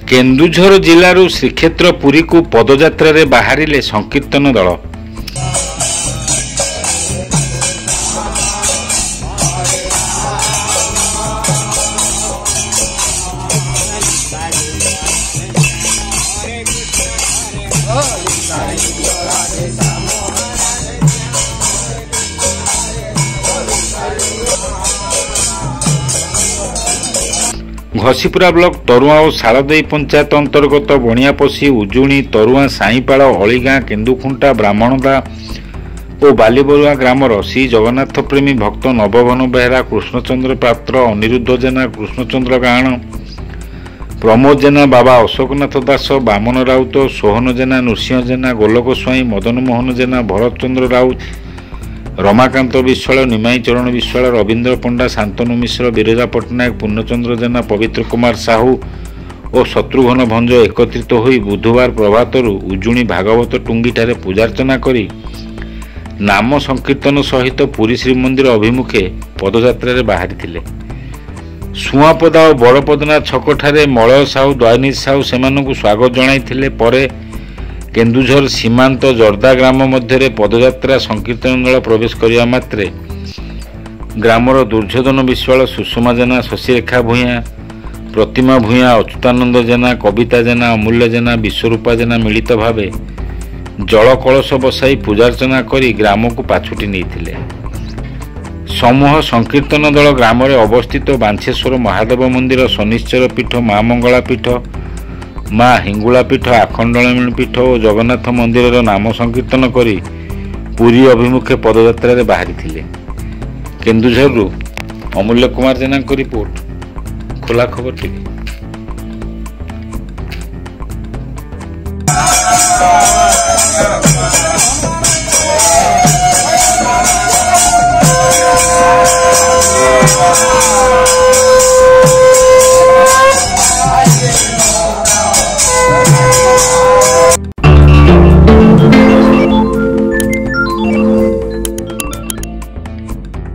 केन्दुझर जिल्लारू श्रीक्षेत्र पुरी को पदयात्रा बाहरिले संकीर्तन दल। घसीपुरा ब्लॉक तरुआ और शालदेई पंचायत अंतर्गत बणियापशी उजुणी तरुआ साईपाड़ अलीगाँ केन्दुखुंटा ब्राह्मणदा और बालीबरुआ ग्रामर श्री जगन्नाथ प्रेमी भक्त नवभन बेहरा कृष्णचंद्र पात्र अनिरुद्ध जेना कृष्णचंद्र गाहण प्रमोद जेना बाबा अशोकनाथ दास बामन राउत सोहन जेना नृसिंह जेना गोलोक स्वाई मदन मोहन जेना भरत चंद्र राउत रमाकांत विश्वाल निमाई चरण विश्वाल रवींद्र पंडा शांतनु मिश्र बिरजा पट्टनायक पूर्णचंद्र जेना पवित्र कुमार साहू और शत्रुघ्न भंज एकत्रित होई बुधवार प्रभातरू उजुणी भागवत टुंगीठारे पूजार्चना करी नाम संकीर्तन सहित पुरी श्रीमंदिर अभिमुखे पदयात्रा बाहरी सुआपदा और बड़पदना छकठारे मलय साहू दयानिध साहू सेमानंकु स्वागत जणाइथिले। परे केन्दुझर सीमांत जर्दा ग्राम मध्य पदयात्रा संकीर्तन दल प्रवेश करने मात्रे ग्रामर दुर्योधन विश्वाल सुषमा जेना शशिरेखा भूया प्रतिमा भूया अच्युतानंद जेना कविता जेना अमूल्य जेना विश्वरूपा जेना मिलित भावे जल कलश बसाई पूजार्चना करी ग्राम को पाछुटी नहीं। समूह संकीर्तन दल ग्राम अवस्थित बांछेश्वर महादेव मंदिर शनिश्चर पीठ माँ मंगला पीठ माँ हिंगुला पीठ आखंडलमणि पीठ और जगन्नाथ मंदिर नाम संकीर्तन करी पुरी अभिमुखे पदयात्रा बाहरी। केन्दुझर अमूल्य कुमार जेना को रिपोर्ट खोला खबर टीवी। Oh